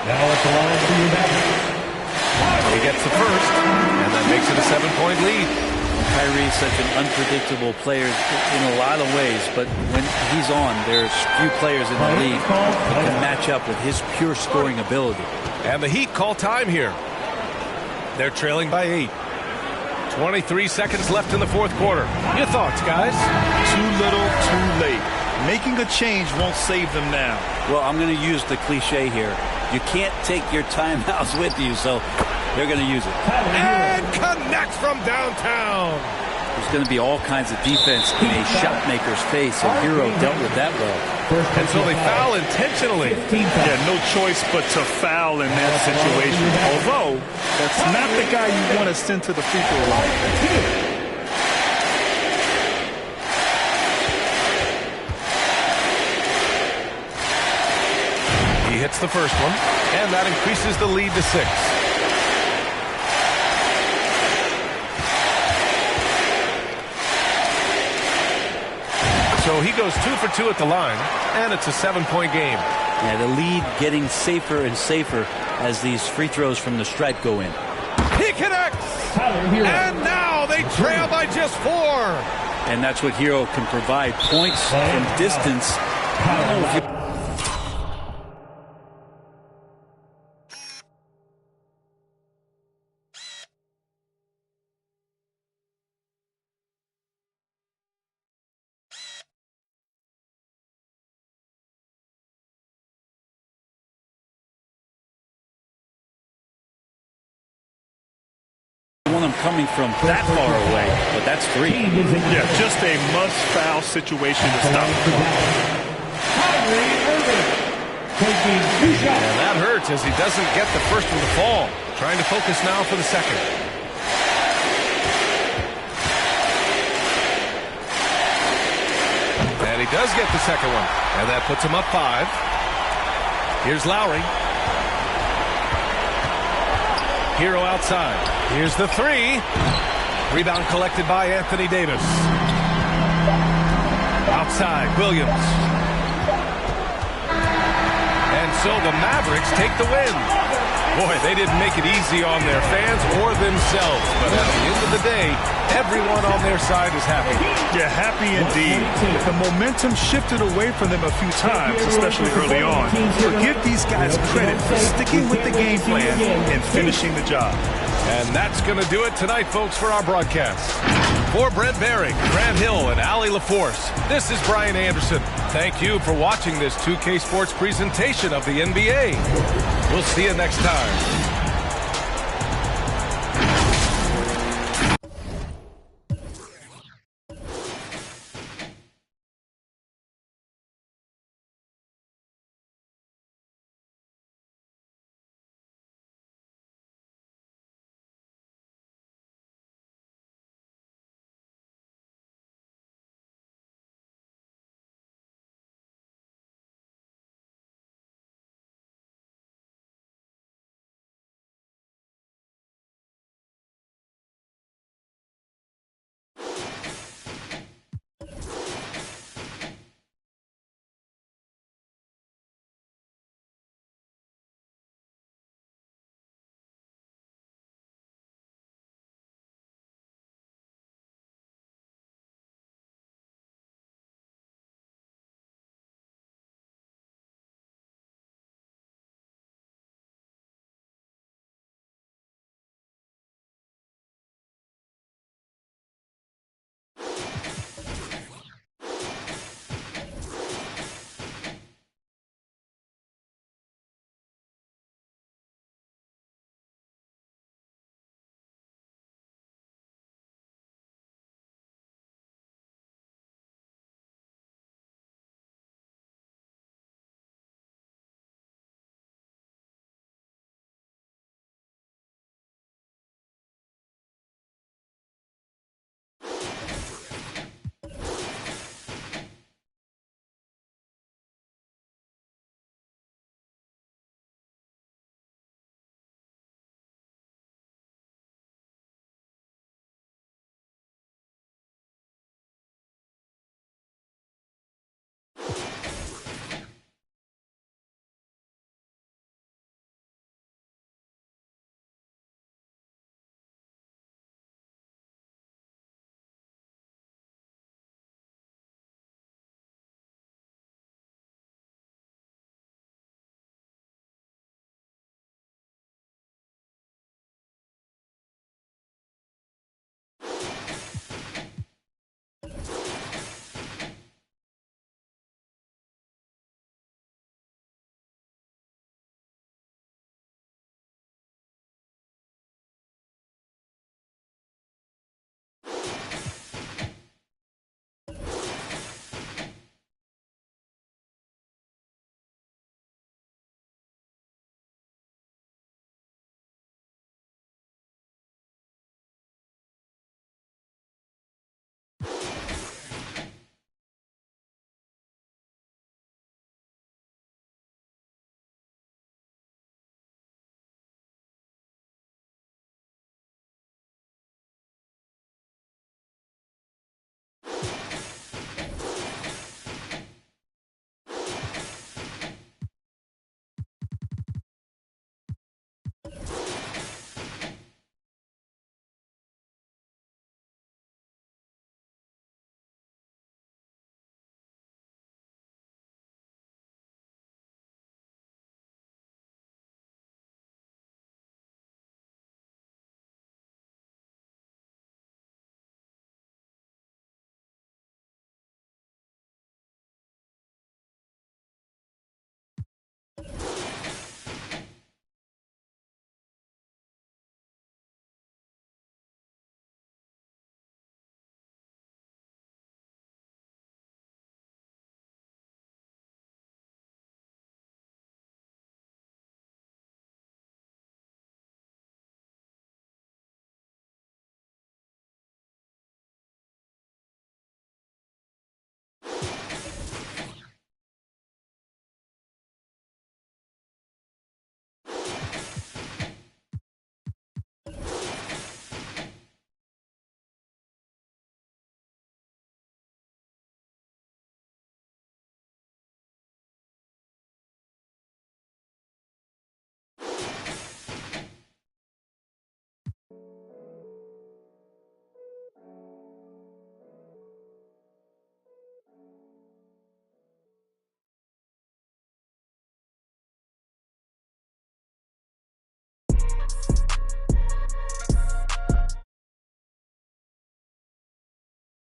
Now at the line for your Mavericks. He gets the first, and that makes it a 7-point lead. Kyrie is such an unpredictable player in a lot of ways, but when he's on, there's few players in the league that can match up with his pure scoring ability. And the Heat call time here. They're trailing by 8. 23 seconds left in the fourth quarter. Your thoughts, guys? Too little, too late. Making a change won't save them now. Well, I'm going to use the cliche here. You can't take your timeouts with you, so they're going to use it. And connects from downtown. There's going to be all kinds of defense in a shot maker's face, and Hero dealt with that well. And so they foul intentionally. Yeah, no choice but to foul in that situation. Although, that's not the guy you want to send to the free throw line. He hits the first one, and that increases the lead to 6. So he goes 2 for 2 at the line, and it's a 7-point game. Yeah, the lead getting safer and safer as these free throws from the stripe go in. He connects! And now they trail by just 4. And that's what Hero can provide. Points from distance. I don't know if you want them coming from that far away, but that's 3. Yeah, just a must-foul situation to stop. And that hurts as he doesn't get the first one to fall. Trying to focus now for the second. And he does get the second one. And that puts him up 5. Here's Lowry. Hero outside. Here's the 3. Rebound collected by Anthony Davis. Outside, Williams. And so the Mavericks take the win. Boy, they didn't make it easy on their fans or themselves. But at the end of the day, everyone on their side is happy. Yeah, happy indeed. The momentum shifted away from them a few times, especially early on. But give these guys credit for sticking with the game plan and finishing the job. And that's going to do it tonight, folks, for our broadcast. For Brent Barry, Grant Hill, and Allie LaForce, this is Brian Anderson. Thank you for watching this 2K Sports presentation of the NBA. We'll see you next time.